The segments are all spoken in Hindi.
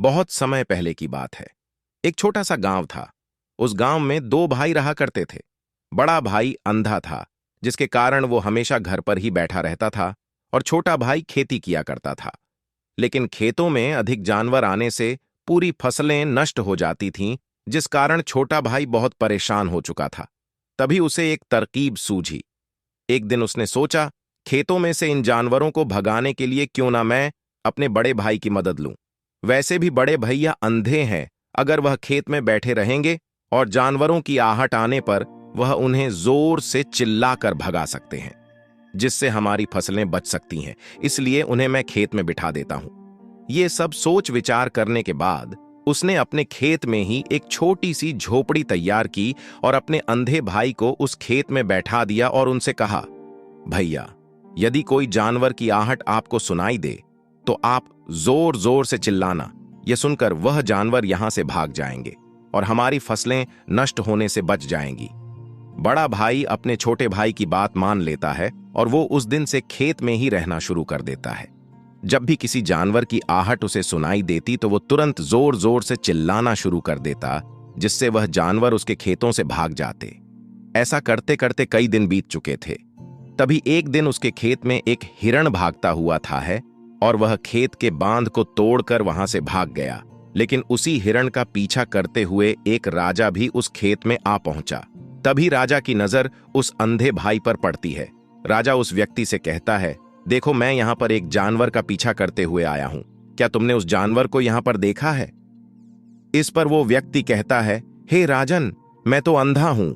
बहुत समय पहले की बात है। एक छोटा सा गांव था। उस गांव में दो भाई रहा करते थे। बड़ा भाई अंधा था, जिसके कारण वो हमेशा घर पर ही बैठा रहता था, और छोटा भाई खेती किया करता था। लेकिन खेतों में अधिक जानवर आने से पूरी फसलें नष्ट हो जाती थीं, जिस कारण छोटा भाई बहुत परेशान हो चुका था। तभी उसे एक तरकीब सूझी। एक दिन उसने सोचा, खेतों में से इन जानवरों को भगाने के लिए क्यों ना मैं अपने बड़े भाई की मदद लूं। वैसे भी बड़े भैया अंधे हैं, अगर वह खेत में बैठे रहेंगे और जानवरों की आहट आने पर वह उन्हें जोर से चिल्लाकर भगा सकते हैं, जिससे हमारी फसलें बच सकती हैं। इसलिए उन्हें मैं खेत में बिठा देता हूं। ये सब सोच विचार करने के बाद उसने अपने खेत में ही एक छोटी सी झोपड़ी तैयार की और अपने अंधे भाई को उस खेत में बैठा दिया और उनसे कहा, भैया, यदि कोई जानवर की आहट आपको सुनाई दे तो आप जोर जोर से चिल्लाना। यह सुनकर वह जानवर यहां से भाग जाएंगे और हमारी फसलें नष्ट होने से बच जाएंगी। बड़ा भाई अपने छोटे भाई की बात मान लेता है और वो उस दिन से खेत में ही रहना शुरू कर देता है। जब भी किसी जानवर की आहट उसे सुनाई देती तो वो तुरंत जोर जोर से चिल्लाना शुरू कर देता, जिससे वह जानवर उसके खेतों से भाग जाते। ऐसा करते करते कई दिन बीत चुके थे। तभी एक दिन उसके खेत में एक हिरण भागता हुआ था है और वह खेत के बांध को तोड़कर वहां से भाग गया। लेकिन उसी हिरण का पीछा करते हुए एक राजा भी उस खेत में आ पहुंचा। तभी राजा की नजर उस अंधे भाई पर पड़ती है। राजा उस व्यक्ति से कहता है, देखो, मैं यहां पर एक जानवर का पीछा करते हुए आया हूं। क्या तुमने उस जानवर को यहां पर देखा है? इस पर वो व्यक्ति कहता है, हे राजन, मैं तो अंधा हूं।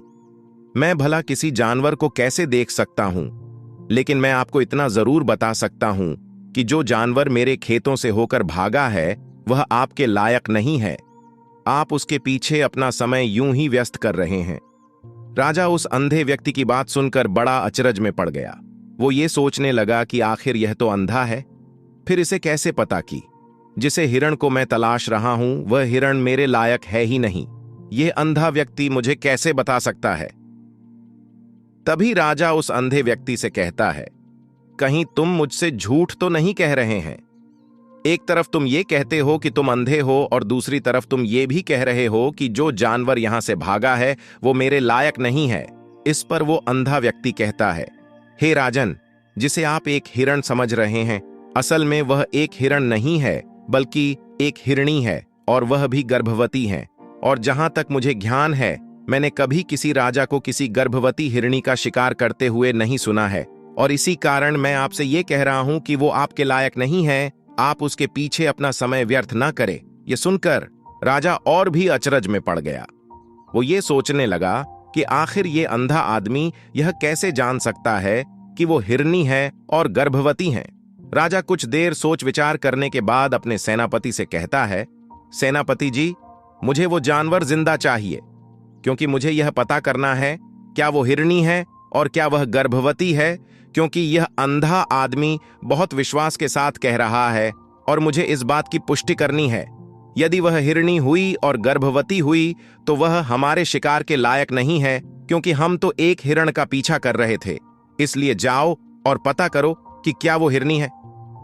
मैं भला किसी जानवर को कैसे देख सकता हूं? लेकिन मैं आपको इतना जरूर बता सकता हूं कि जो जानवर मेरे खेतों से होकर भागा है वह आपके लायक नहीं है। आप उसके पीछे अपना समय यूं ही व्यस्त कर रहे हैं। राजा उस अंधे व्यक्ति की बात सुनकर बड़ा अचरज में पड़ गया। वो ये सोचने लगा कि आखिर यह तो अंधा है, फिर इसे कैसे पता कि जिसे हिरण को मैं तलाश रहा हूं वह हिरण मेरे लायक है ही नहीं। यह अंधा व्यक्ति मुझे कैसे बता सकता है? तभी राजा उस अंधे व्यक्ति से कहता है, कहीं तुम मुझसे झूठ तो नहीं कह रहे हैं? एक तरफ तुम ये कहते हो कि तुम अंधे हो और दूसरी तरफ तुम ये भी कह रहे हो कि जो जानवर यहां से भागा है वो मेरे लायक नहीं है। इस पर वो अंधा व्यक्ति कहता है, हे राजन, जिसे आप एक हिरण समझ रहे हैं, असल में वह एक हिरण नहीं है बल्कि एक हिरणी है, और वह भी गर्भवती है। और जहां तक मुझे ज्ञान है, मैंने कभी किसी राजा को किसी गर्भवती हिरणी का शिकार करते हुए नहीं सुना है, और इसी कारण मैं आपसे ये कह रहा हूं कि वो आपके लायक नहीं है। आप उसके पीछे अपना समय व्यर्थ ना करें। यह सुनकर राजा और भी अचरज में पड़ गया। वो ये सोचने लगा कि आखिर ये अंधा आदमी यह कैसे जान सकता है कि वो हिरनी है और गर्भवती है। राजा कुछ देर सोच विचार करने के बाद अपने सेनापति से कहता है, सेनापति जी, मुझे वो जानवर जिंदा चाहिए, क्योंकि मुझे यह पता करना है क्या वो हिरनी है और क्या वह गर्भवती है, क्योंकि यह अंधा आदमी बहुत विश्वास के साथ कह रहा है और मुझे इस बात की पुष्टि करनी है। यदि वह हिरनी हुई और गर्भवती हुई तो वह हमारे शिकार के लायक नहीं है, क्योंकि हम तो एक हिरण का पीछा कर रहे थे। इसलिए जाओ और पता करो कि क्या वो हिरनी है।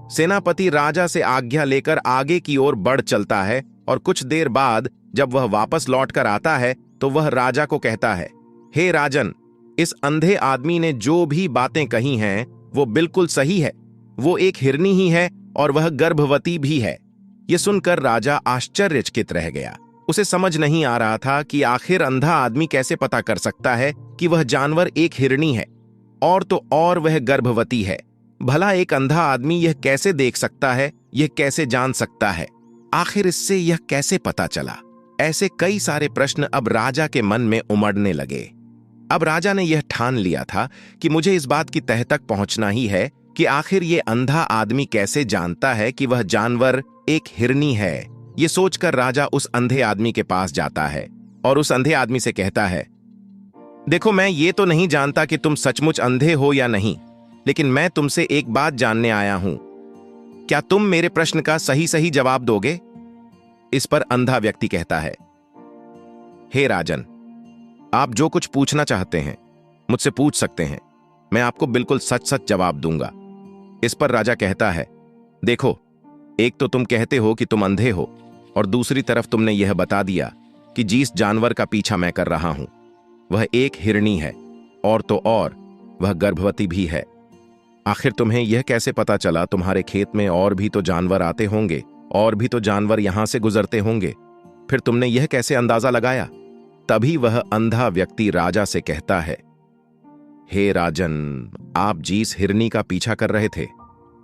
सेनापति राजा से आज्ञा लेकर आगे की ओर बढ़ चलता है और कुछ देर बाद जब वह वापस लौटकर आता है तो वह राजा को कहता है, हे राजन, इस अंधे आदमी ने जो भी बातें कही हैं वो बिल्कुल सही है। वो एक हिरनी ही है और वह गर्भवती भी है। यह सुनकर राजा आश्चर्यचकित रह गया। उसे समझ नहीं आ रहा था कि आखिर अंधा आदमी कैसे पता कर सकता है कि वह जानवर एक हिरनी है, और तो और वह गर्भवती है। भला एक अंधा आदमी यह कैसे देख सकता है, यह कैसे जान सकता है? आखिर इससे यह कैसे पता चला? ऐसे कई सारे प्रश्न अब राजा के मन में उमड़ने लगे। अब राजा ने यह ठान लिया था कि मुझे इस बात की तह तक पहुंचना ही है कि आखिर ये अंधा आदमी कैसे जानता है कि वह जानवर एक हिरनी है। ये सोचकर राजा उस अंधे आदमी के पास जाता है और उस अंधे आदमी से कहता है, देखो, मैं ये तो नहीं जानता कि तुम सचमुच अंधे हो या नहीं, लेकिन मैं तुमसे एक बात जानने आया हूं। क्या तुम मेरे प्रश्न का सही सही जवाब दोगे? इस पर अंधा व्यक्ति कहता है, हे राजन, आप जो कुछ पूछना चाहते हैं मुझसे पूछ सकते हैं। मैं आपको बिल्कुल सच सच जवाब दूंगा। इस पर राजा कहता है, देखो, एक तो तुम कहते हो कि तुम अंधे हो, और दूसरी तरफ तुमने यह बता दिया कि जिस जानवर का पीछा मैं कर रहा हूं वह एक हिरनी है, और तो और वह गर्भवती भी है। आखिर तुम्हें यह कैसे पता चला? तुम्हारे खेत में और भी तो जानवर आते होंगे, और भी तो जानवर यहां से गुजरते होंगे, फिर तुमने यह कैसे अंदाजा लगाया? तभी वह अंधा व्यक्ति राजा से कहता है, हे राजन, आप जिस हिरनी का पीछा कर रहे थे,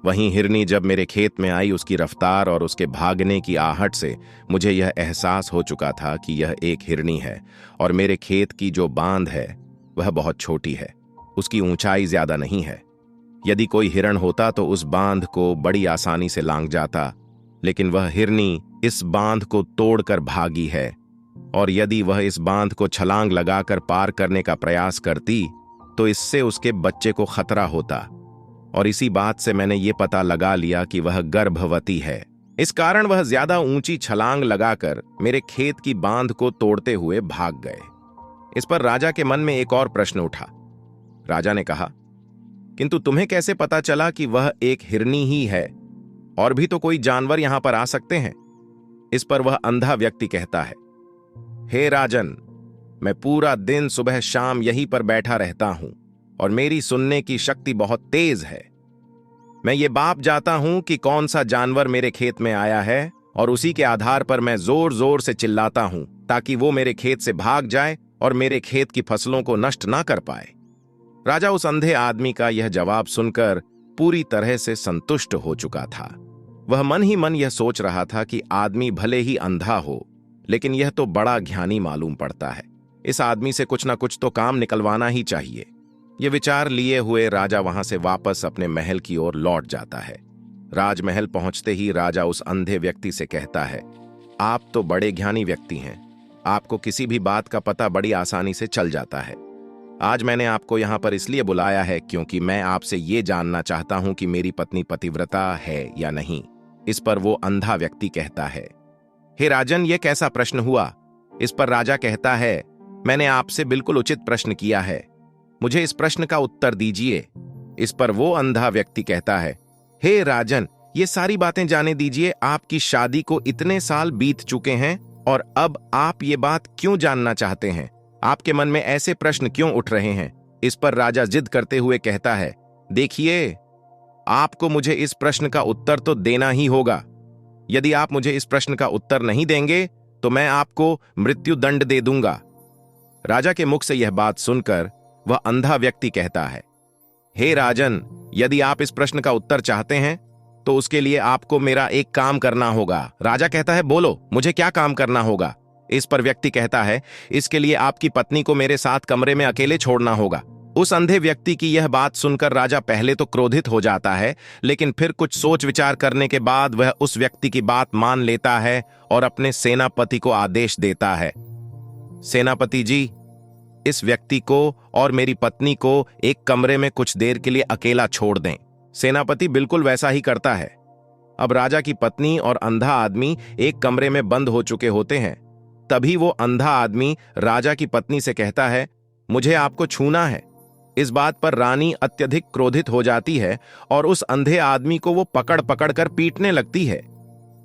वहीं हिरनी जब मेरे खेत में आई, उसकी रफ्तार और उसके भागने की आहट से मुझे यह एहसास हो चुका था कि यह एक हिरनी है, और मेरे खेत की जो बांध है वह बहुत छोटी है, उसकी ऊंचाई ज्यादा नहीं है। यदि कोई हिरण होता तो उस बांध को बड़ी आसानी से लांघ जाता, लेकिन वह हिरनी इस बांध को तोड़कर भागी है, और यदि वह इस बांध को छलांग लगाकर पार करने का प्रयास करती तो इससे उसके बच्चे को खतरा होता, और इसी बात से मैंने ये पता लगा लिया कि वह गर्भवती है। इस कारण वह ज्यादा ऊंची छलांग लगाकर मेरे खेत की बांध को तोड़ते हुए भाग गए। इस पर राजा के मन में एक और प्रश्न उठा। राजा ने कहा, किंतु तुम्हें कैसे पता चला कि वह एक हिरनी ही है? और भी तो कोई जानवर यहां पर आ सकते हैं। इस पर वह अंधा व्यक्ति कहता है, हे राजन, मैं पूरा दिन सुबह शाम यहीं पर बैठा रहता हूं, और मेरी सुनने की शक्ति बहुत तेज है। मैं ये बाप जाता हूं कि कौन सा जानवर मेरे खेत में आया है, और उसी के आधार पर मैं जोर जोर से चिल्लाता हूं ताकि वो मेरे खेत से भाग जाए और मेरे खेत की फसलों को नष्ट ना कर पाए। राजा उस अंधे आदमी का यह जवाब सुनकर पूरी तरह से संतुष्ट हो चुका था। वह मन ही मन यह सोच रहा था कि आदमी भले ही अंधा हो, लेकिन यह तो बड़ा ज्ञानी मालूम पड़ता है। इस आदमी से कुछ ना कुछ तो काम निकलवाना ही चाहिए। ये विचार लिए हुए राजा वहां से वापस अपने महल की ओर लौट जाता है। राजमहल पहुंचते ही राजा उस अंधे व्यक्ति से कहता है, आप तो बड़े ज्ञानी व्यक्ति हैं, आपको किसी भी बात का पता बड़ी आसानी से चल जाता है। आज मैंने आपको यहां पर इसलिए बुलाया है क्योंकि मैं आपसे ये जानना चाहता हूं कि मेरी पत्नी पतिव्रता है या नहीं। इस पर वो अंधा व्यक्ति कहता है, हे राजन, यह कैसा प्रश्न हुआ? इस पर राजा कहता है, मैंने आपसे बिल्कुल उचित प्रश्न किया है, मुझे इस प्रश्न का उत्तर दीजिए। इस पर वो अंधा व्यक्ति कहता है, हे राजन, ये सारी बातें जाने दीजिए। आपकी शादी को इतने साल बीत चुके हैं, और अब आप ये बात क्यों जानना चाहते हैं? आपके मन में ऐसे प्रश्न क्यों उठ रहे हैं? इस पर राजा जिद करते हुए कहता है, देखिए, आपको मुझे इस प्रश्न का उत्तर तो देना ही होगा। यदि आप मुझे इस प्रश्न का उत्तर नहीं देंगे तो मैं आपको मृत्यु दंड दे दूंगा। राजा के मुख से यह बात सुनकर वह अंधा व्यक्ति कहता है, हे राजन, यदि आप इस प्रश्न का उत्तर चाहते हैं तो उसके लिए आपको मेरा एक काम करना होगा। राजा कहता है, बोलो, मुझे क्या काम करना होगा? इस पर व्यक्ति कहता है, इसके लिए आपकी पत्नी को मेरे साथ कमरे में अकेले छोड़ना होगा। उस अंधे व्यक्ति की यह बात सुनकर राजा पहले तो क्रोधित हो जाता है, लेकिन फिर कुछ सोच विचार करने के बाद वह उस व्यक्ति की बात मान लेता है और अपने सेनापति को आदेश देता है, सेनापति जी, इस व्यक्ति को और मेरी पत्नी को एक कमरे में कुछ देर के लिए अकेला छोड़ दें। सेनापति बिल्कुल वैसा ही करता है। अब राजा की पत्नी और अंधा आदमी एक कमरे में बंद हो चुके होते हैं। तभी वो अंधा आदमी राजा की पत्नी से कहता है, मुझे आपको छूना है। इस बात पर रानी अत्यधिक क्रोधित हो जाती है और उस अंधे आदमी को वो पकड़ पकड़ कर पीटने लगती है,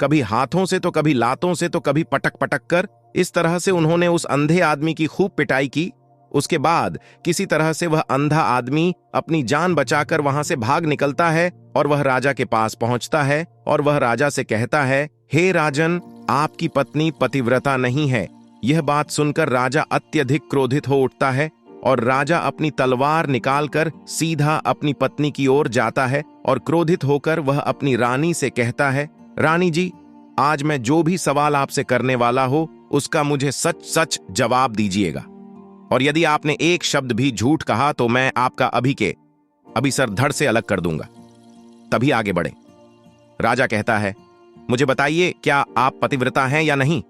कभी हाथों से तो कभी लातों से तो कभी पटक पटक कर। इस तरह से उन्होंने उस अंधे आदमी की खूब पिटाई की। उसके बाद किसी तरह से वह अंधा आदमी अपनी जान बचाकर वहां से भाग निकलता है और वह राजा के पास पहुंचता है और वह राजा से कहता है, हे राजन, आपकी पत्नी पतिव्रता नहीं है। यह बात सुनकर राजा अत्यधिक क्रोधित हो उठता है और राजा अपनी तलवार निकालकर सीधा अपनी पत्नी की ओर जाता है और क्रोधित होकर वह अपनी रानी से कहता है, रानी जी, आज मैं जो भी सवाल आपसे करने वाला हो उसका मुझे सच सच जवाब दीजिएगा, और यदि आपने एक शब्द भी झूठ कहा तो मैं आपका अभी के अभी सर धड़ से अलग कर दूंगा, तभी आगे बढ़े। राजा कहता है, मुझे बताइए, क्या आप पतिव्रता हैं या नहीं?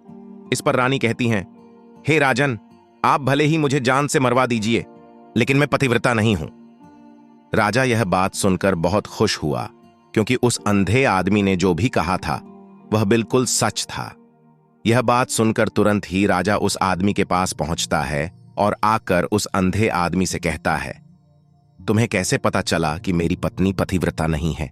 इस पर रानी कहती हैं, हे राजन, आप भले ही मुझे जान से मरवा दीजिए, लेकिन मैं पतिव्रता नहीं हूं। राजा यह बात सुनकर बहुत खुश हुआ, क्योंकि उस अंधे आदमी ने जो भी कहा था वह बिल्कुल सच था। यह बात सुनकर तुरंत ही राजा उस आदमी के पास पहुंचता है और आकर उस अंधे आदमी से कहता है, तुम्हें कैसे पता चला कि मेरी पत्नी पतिव्रता नहीं है?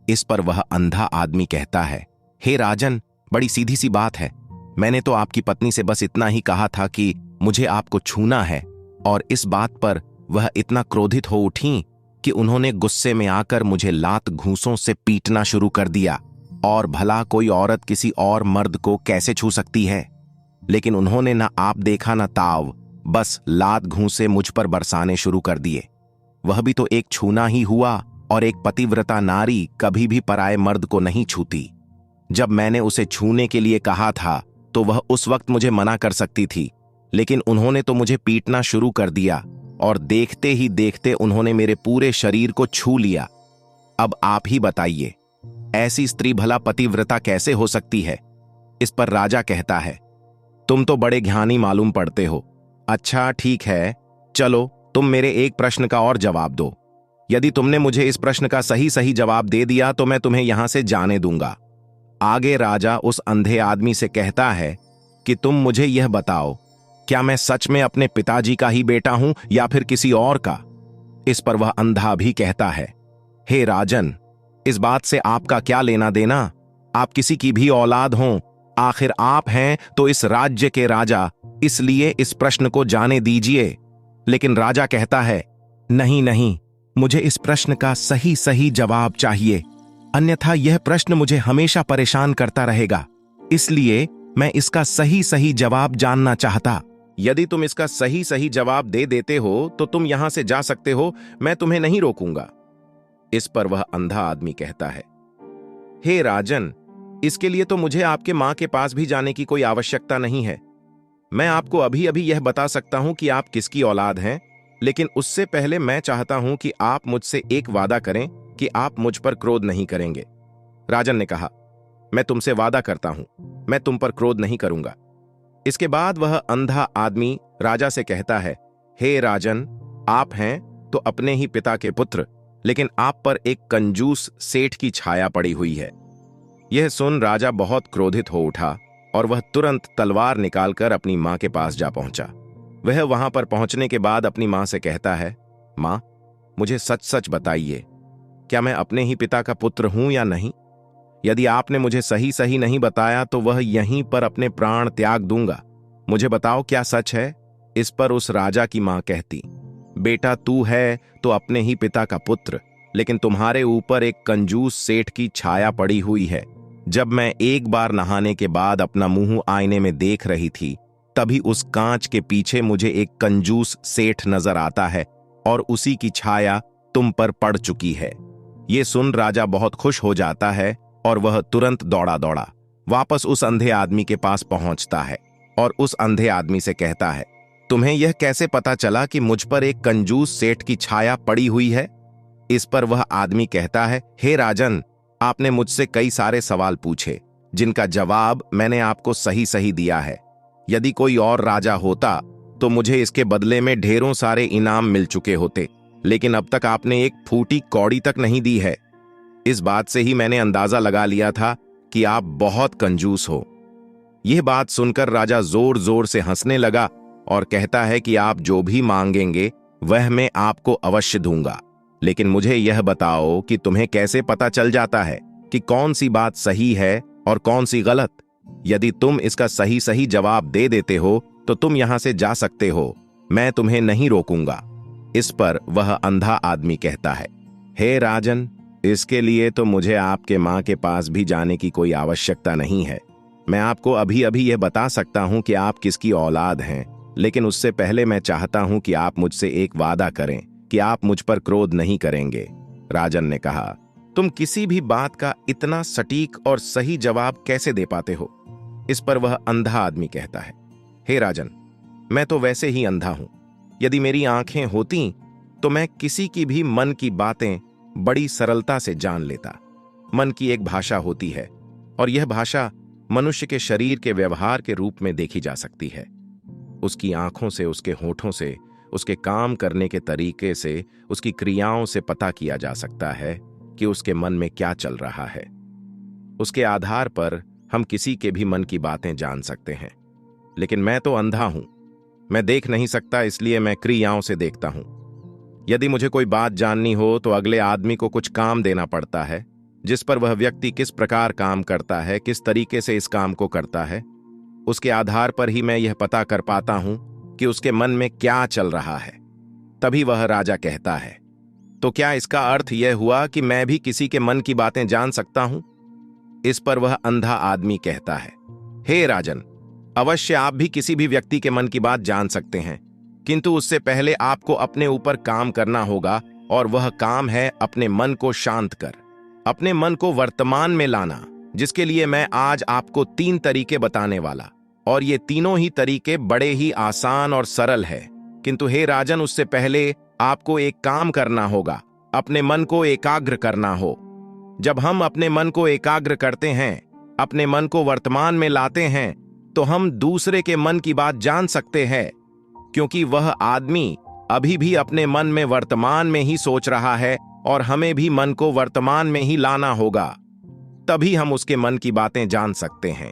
इस पर वह अंधा आदमी कहता है, हे राजन, बड़ी सीधी सी बात है। मैंने तो आपकी पत्नी से बस इतना ही कहा था कि मुझे आपको छूना है, और इस बात पर वह इतना क्रोधित हो उठी कि उन्होंने गुस्से में आकर मुझे लात घूंसों से पीटना शुरू कर दिया। और भला कोई औरत किसी और मर्द को कैसे छू सकती है? लेकिन उन्होंने ना आप देखा ना ताव, बस लात घूंसे मुझ पर बरसाने शुरू कर दिए। वह भी तो एक छूना ही हुआ, और एक पतिव्रता नारी कभी भी पराये मर्द को नहीं छूती। जब मैंने उसे छूने के लिए कहा था तो वह उस वक्त मुझे मना कर सकती थी, लेकिन उन्होंने तो मुझे पीटना शुरू कर दिया, और देखते ही देखते उन्होंने मेरे पूरे शरीर को छू लिया। अब आप ही बताइए, ऐसी स्त्री भला पतिव्रता कैसे हो सकती है? इस पर राजा कहता है, तुम तो बड़े ज्ञानी मालूम पड़ते हो। अच्छा ठीक है, चलो तुम मेरे एक प्रश्न का और जवाब दो। यदि तुमने मुझे इस प्रश्न का सही सही जवाब दे दिया तो मैं तुम्हें यहां से जाने दूंगा। आगे राजा उस अंधे आदमी से कहता है कि तुम मुझे यह बताओ, क्या मैं सच में अपने पिताजी का ही बेटा हूं या फिर किसी और का? इस पर वह अंधा भी कहता है, हे राजन, इस बात से आपका क्या लेना देना? आप किसी की भी औलाद हों, आखिर आप हैं तो इस राज्य के राजा, इसलिए इस प्रश्न को जाने दीजिए। लेकिन राजा कहता है, नहीं नहीं, मुझे इस प्रश्न का सही सही जवाब चाहिए, अन्यथा यह प्रश्न मुझे हमेशा परेशान करता रहेगा। इसलिए मैं इसका सही सही जवाब जानना चाहता। यदि तुम इसका सही सही जवाब दे देते हो तो तुम यहां से जा सकते हो, मैं तुम्हें नहीं रोकूंगा। इस पर वह अंधा आदमी कहता है, हे राजन, इसके लिए तो मुझे आपके मां के पास भी जाने की कोई आवश्यकता नहीं है। मैं आपको अभी अभी यह बता सकता हूं कि आप किसकी औलाद हैं, लेकिन उससे पहले मैं चाहता हूं कि आप मुझसे एक वादा करें कि आप मुझ पर क्रोध नहीं करेंगे। राजन ने कहा, मैं तुमसे वादा करता हूं, मैं तुम पर क्रोध नहीं करूंगा। इसके बाद वह अंधा आदमी राजा से कहता है, हे राजन, आप हैं तो अपने ही पिता के पुत्र, लेकिन आप पर एक कंजूस सेठ की छाया पड़ी हुई है। यह सुन राजा बहुत क्रोधित हो उठा और वह तुरंत तलवार निकालकर अपनी मां के पास जा पहुंचा। वह वहां पर पहुंचने के बाद अपनी मां से कहता है, मां, मुझे सच सच बताइए, क्या मैं अपने ही पिता का पुत्र हूं या नहीं? यदि आपने मुझे सही सही नहीं बताया तो वह यहीं पर अपने प्राण त्याग दूंगा। मुझे बताओ, क्या सच है? इस पर उस राजा की मां कहती, बेटा, तू है तो अपने ही पिता का पुत्र, लेकिन तुम्हारे ऊपर एक कंजूस सेठ की छाया पड़ी हुई है। जब मैं एक बार नहाने के बाद अपना मुंह आईने में देख रही थी, तभी उस कांच के पीछे मुझे एक कंजूस सेठ नजर आता है और उसी की छाया तुम पर पड़ चुकी है। ये सुन राजा बहुत खुश हो जाता है और वह तुरंत दौड़ा दौड़ा वापस उस अंधे आदमी के पास पहुंचता है और उस अंधे आदमी से कहता है, तुम्हें यह कैसे पता चला कि मुझ पर एक कंजूस सेठ की छाया पड़ी हुई है? इस पर वह आदमी कहता है, हे राजन, आपने मुझसे कई सारे सवाल पूछे जिनका जवाब मैंने आपको सही सही दिया है। यदि कोई और राजा होता तो मुझे इसके बदले में ढेरों सारे इनाम मिल चुके होते, लेकिन अब तक आपने एक फूटी कौड़ी तक नहीं दी है। इस बात से ही मैंने अंदाजा लगा लिया था कि आप बहुत कंजूस हो। यह बात सुनकर राजा जोर जोर से हंसने लगा और कहता है कि आप जो भी मांगेंगे वह मैं आपको अवश्य दूंगा, लेकिन मुझे यह बताओ कि तुम्हें कैसे पता चल जाता है कि कौन सी बात सही है और कौन सी गलत? यदि तुम इसका सही सही जवाब दे देते हो तो तुम यहां से जा सकते हो, मैं तुम्हें नहीं रोकूंगा। इस पर वह अंधा आदमी कहता है, हे राजन, इसके लिए तो मुझे आपके मां के पास भी जाने की कोई आवश्यकता नहीं है। मैं आपको अभी अभी यह बता सकता हूं कि आप किसकी औलाद हैं, लेकिन उससे पहले मैं चाहता हूं कि आप मुझसे एक वादा करें कि आप मुझ पर क्रोध नहीं करेंगे। राजन ने कहा, तुम किसी भी बात का इतना सटीक और सही जवाब कैसे दे पाते हो? इस पर वह अंधा आदमी कहता है, हे राजन, मैं तो वैसे ही अंधा हूं। यदि मेरी आंखें होती तो मैं किसी की भी मन की बातें बड़ी सरलता से जान लेता। मन की एक भाषा होती है और यह भाषा मनुष्य के शरीर के व्यवहार के रूप में देखी जा सकती है। उसकी आंखों से, उसके होठों से, उसके काम करने के तरीके से, उसकी क्रियाओं से पता किया जा सकता है कि उसके मन में क्या चल रहा है। उसके आधार पर हम किसी के भी मन की बातें जान सकते हैं। लेकिन मैं तो अंधा हूं, मैं देख नहीं सकता, इसलिए मैं क्रियाओं से देखता हूं। यदि मुझे कोई बात जाननी हो तो अगले आदमी को कुछ काम देना पड़ता है, जिस पर वह व्यक्ति किस प्रकार काम करता है, किस तरीके से इस काम को करता है, उसके आधार पर ही मैं यह पता कर पाता हूं कि उसके मन में क्या चल रहा है। तभी वह राजा कहता है, तो क्या इसका अर्थ यह हुआ कि मैं भी किसी के मन की बातें जान सकता हूं? इस पर वह अंधा आदमी कहता है, हे राजन, अवश्य आप भी किसी भी व्यक्ति के मन की बात जान सकते हैं, किंतु उससे पहले आपको अपने ऊपर काम करना होगा, और वह काम है अपने मन को शांत कर, अपने मन को वर्तमान में लाना, जिसके लिए मैं आज आपको 3 तरीके बताने वाला। और ये तीनों ही तरीके बड़े ही आसान और सरल है। किंतु हे राजन, उससे पहले आपको एक काम करना होगा, अपने मन को एकाग्र करना हो। जब हम अपने मन को एकाग्र करते हैं, अपने मन को वर्तमान में लाते हैं, तो हम दूसरे के मन की बात जान सकते हैं, क्योंकि वह आदमी अभी भी अपने मन में वर्तमान में ही सोच रहा है, और हमें भी मन को वर्तमान में ही लाना होगा, तभी हम उसके मन की बातें जान सकते हैं।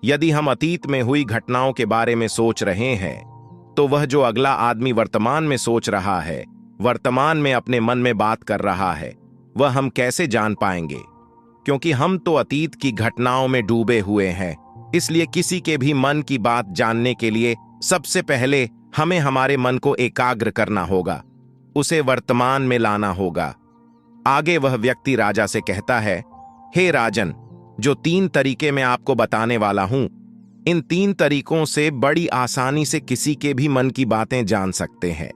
यदि हम अतीत में हुई घटनाओं के बारे में सोच रहे हैं, तो वह जो अगला आदमी वर्तमान में सोच रहा है, वर्तमान में अपने मन में बात कर रहा है, वह हम कैसे जान पाएंगे? क्योंकि हम तो अतीत की घटनाओं में डूबे हुए हैं। इसलिए किसी के भी मन की बात जानने के लिए सबसे पहले हमें हमारे मन को एकाग्र करना होगा, उसे वर्तमान में लाना होगा। आगे वह व्यक्ति राजा से कहता है, हे राजन, जो 3 तरीके मैं आपको बताने वाला हूं, इन 3 तरीकों से बड़ी आसानी से किसी के भी मन की बातें जान सकते हैं।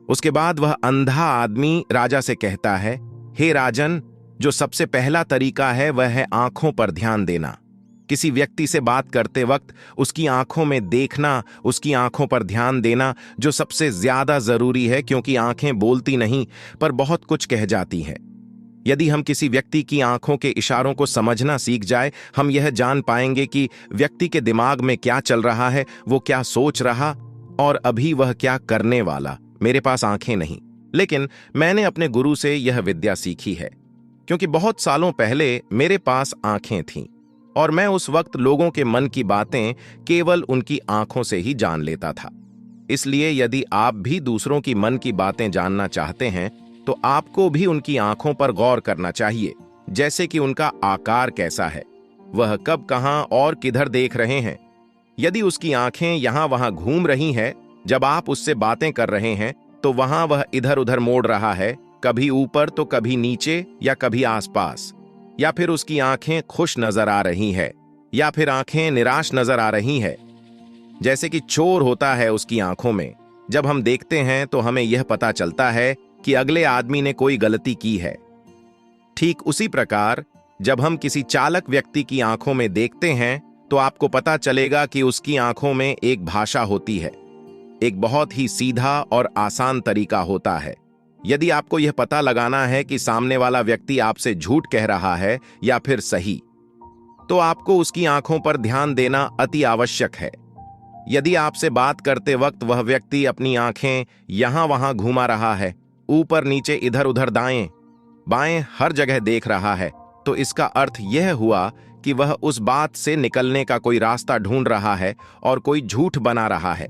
उसके बाद वह अंधा आदमी राजा से कहता है, हे राजन, जो सबसे पहला तरीका है वह है आंखों पर ध्यान देना। किसी व्यक्ति से बात करते वक्त उसकी आंखों में देखना, उसकी आंखों पर ध्यान देना, जो सबसे ज्यादा जरूरी है, क्योंकि आंखें बोलती नहीं पर बहुत कुछ कह जाती हैं। यदि हम किसी व्यक्ति की आंखों के इशारों को समझना सीख जाए, हम यह जान पाएंगे कि व्यक्ति के दिमाग में क्या चल रहा है, वो क्या सोच रहा और अभी वह क्या करने वाला। मेरे पास आंखें नहीं, लेकिन मैंने अपने गुरु से यह विद्या सीखी है, क्योंकि बहुत सालों पहले मेरे पास आंखें थीं और मैं उस वक्त लोगों के मन की बातें केवल उनकी आंखों से ही जान लेता था। इसलिए यदि आप भी दूसरों की मन की बातें जानना चाहते हैं, तो आपको भी उनकी आंखों पर गौर करना चाहिए, जैसे कि उनका आकार कैसा है, वह कब, कहां और किधर देख रहे हैं। यदि उसकी आंखें यहां वहां घूम रही हैं, जब आप उससे बातें कर रहे हैं, तो वहां वह इधर उधर मोड़ रहा है, कभी ऊपर तो कभी नीचे या कभी आसपास, या फिर उसकी आंखें खुश नजर आ रही है या फिर आंखें निराश नजर आ रही है, जैसे कि चोर होता है उसकी आंखों में। जब हम देखते हैं तो हमें यह पता चलता है कि अगले आदमी ने कोई गलती की है। ठीक उसी प्रकार जब हम किसी चालाक व्यक्ति की आंखों में देखते हैं, तो आपको पता चलेगा कि उसकी आंखों में एक भाषा होती है, एक बहुत ही सीधा और आसान तरीका होता है। यदि आपको यह पता लगाना है कि सामने वाला व्यक्ति आपसे झूठ कह रहा है या फिर सही, तो आपको उसकी आंखों पर ध्यान देना अति आवश्यक है। यदि आपसे बात करते वक्त वह व्यक्ति अपनी आंखें यहां वहां घुमा रहा है, ऊपर नीचे इधर उधर दाएं बाएं हर जगह देख रहा है, तो इसका अर्थ यह हुआ कि वह उस बात से निकलने का कोई रास्ता ढूंढ रहा है और कोई झूठ बना रहा है।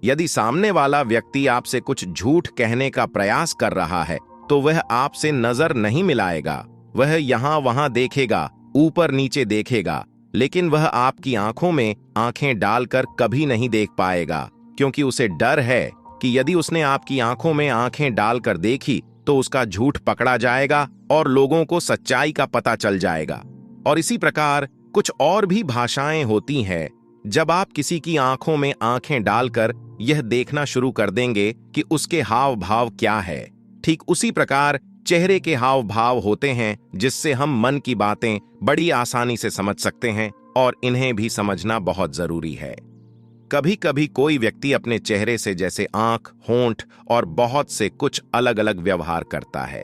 यदि सामने वाला व्यक्ति आपसे कुछ झूठ कहने का प्रयास कर रहा है, तो वह आपसे नजर नहीं मिलाएगा, वह यहां वहां देखेगा, ऊपर नीचे देखेगा, लेकिन वह आपकी आंखों में आंखें डालकर कभी नहीं देख पाएगा, क्योंकि उसे डर है कि यदि उसने आपकी आंखों में आंखें डालकर देखी तो उसका झूठ पकड़ा जाएगा और लोगों को सच्चाई का पता चल जाएगा। और इसी प्रकार कुछ और भी भाषाएं होती हैं। जब आप किसी की आंखों में आंखें डालकर यह देखना शुरू कर देंगे कि उसके हाव भाव क्या है, ठीक उसी प्रकार चेहरे के हाव भाव होते हैं, जिससे हम मन की बातें बड़ी आसानी से समझ सकते हैं, और इन्हें भी समझना बहुत जरूरी है। कभी कभी कोई व्यक्ति अपने चेहरे से जैसे आंख, होंठ और बहुत से कुछ अलग अलग व्यवहार करता है।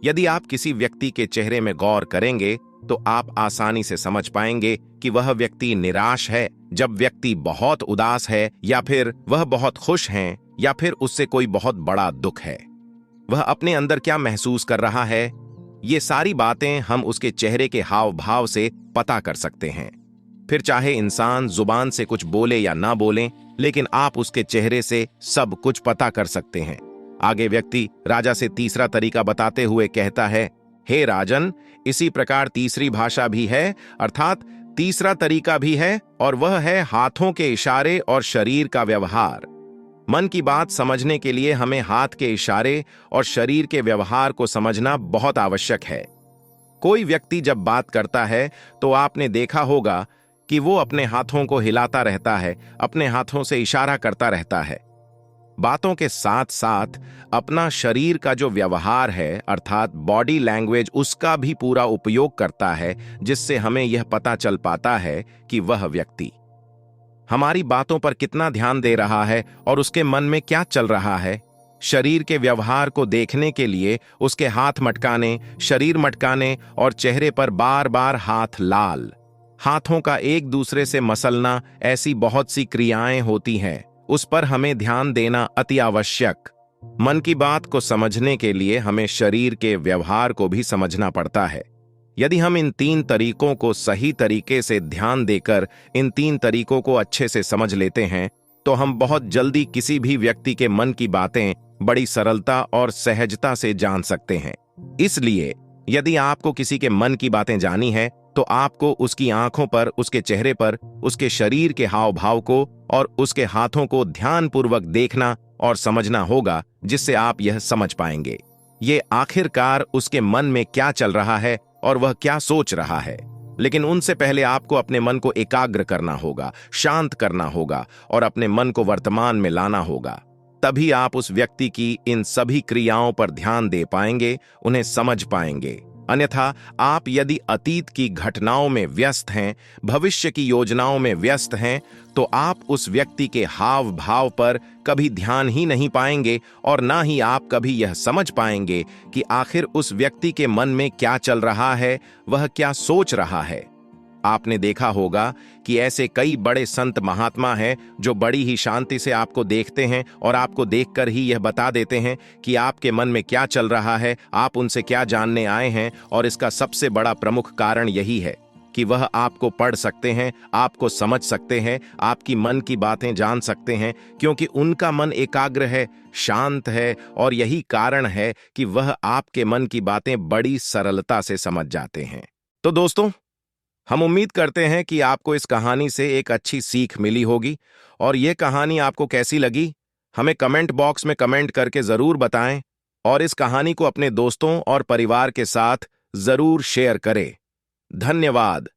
यदि आप किसी व्यक्ति के चेहरे में गौर करेंगे, तो आप आसानी से समझ पाएंगे कि वह व्यक्ति निराश है, जब व्यक्ति बहुत उदास है, या फिर वह बहुत खुश है, या फिर उससे कोई बहुत बड़ा दुख है। वह अपने अंदर क्या महसूस कर रहा है, ये सारी बातें हम उसके चेहरे के हाव भाव से पता कर सकते हैं। फिर चाहे इंसान जुबान से कुछ बोले या ना बोले, लेकिन आप उसके चेहरे से सब कुछ पता कर सकते हैं। आगे व्यक्ति राजा से तीसरा तरीका बताते हुए कहता है, हे राजन, इसी प्रकार तीसरी भाषा भी है, अर्थात तीसरा तरीका भी है, और वह है हाथों के इशारे और शरीर का व्यवहार। मन की बात समझने के लिए हमें हाथ के इशारे और शरीर के व्यवहार को समझना बहुत आवश्यक है। कोई व्यक्ति जब बात करता है तो आपने देखा होगा कि वो अपने हाथों को हिलाता रहता है, अपने हाथों से इशारा करता रहता है। बातों के साथ साथ अपना शरीर का जो व्यवहार है, अर्थात बॉडी लैंग्वेज, उसका भी पूरा उपयोग करता है, जिससे हमें यह पता चल पाता है कि वह व्यक्ति हमारी बातों पर कितना ध्यान दे रहा है और उसके मन में क्या चल रहा है। शरीर के व्यवहार को देखने के लिए उसके हाथ मटकाने, शरीर मटकाने और चेहरे पर बार बार हाथ लाल, हाथों का एक दूसरे से मसलना, ऐसी बहुत सी क्रियाएं होती हैं, उस पर हमें ध्यान देना अति आवश्यक। मन की बात को समझने के लिए हमें शरीर के व्यवहार को भी समझना पड़ता है। यदि हम इन तीन तरीकों को सही तरीके से ध्यान देकर इन तीन तरीकों को अच्छे से समझ लेते हैं तो हम बहुत जल्दी किसी भी व्यक्ति के मन की बातें बड़ी सरलता और सहजता से जान सकते हैं। इसलिए यदि आपको किसी के मन की बातें जानी है तो आपको उसकी आंखों पर, उसके चेहरे पर, उसके शरीर के हाव भाव को और उसके हाथों को ध्यानपूर्वक देखना और समझना होगा, जिससे आप यह समझ पाएंगे ये आखिरकार उसके मन में क्या चल रहा है और वह क्या सोच रहा है। लेकिन उनसे पहले आपको अपने मन को एकाग्र करना होगा, शांत करना होगा और अपने मन को वर्तमान में लाना होगा। तभी आप उस व्यक्ति की इन सभी क्रियाओं पर ध्यान दे पाएंगे, उन्हें समझ पाएंगे। अन्यथा आप यदि अतीत की घटनाओं में व्यस्त हैं, भविष्य की योजनाओं में व्यस्त हैं, तो आप उस व्यक्ति के हाव भाव पर कभी ध्यान ही नहीं पाएंगे और ना ही आप कभी यह समझ पाएंगे कि आखिर उस व्यक्ति के मन में क्या चल रहा है, वह क्या सोच रहा है। आपने देखा होगा कि ऐसे कई बड़े संत महात्मा हैं जो बड़ी ही शांति से आपको देखते हैं और आपको देखकर ही यह बता देते हैं कि आपके मन में क्या चल रहा है, आप उनसे क्या जानने आए हैं। और इसका सबसे बड़ा प्रमुख कारण यही है कि वह आपको पढ़ सकते हैं, आपको समझ सकते हैं, आपकी मन की बातें जान सकते हैं, क्योंकि उनका मन एकाग्र है, शांत है, और यही कारण है कि वह आपके मन की बातें बड़ी सरलता से समझ जाते हैं। तो दोस्तों, हम उम्मीद करते हैं कि आपको इस कहानी से एक अच्छी सीख मिली होगी, और ये कहानी आपको कैसी लगी हमें कमेंट बॉक्स में कमेंट करके जरूर बताएं, और इस कहानी को अपने दोस्तों और परिवार के साथ जरूर शेयर करें। धन्यवाद।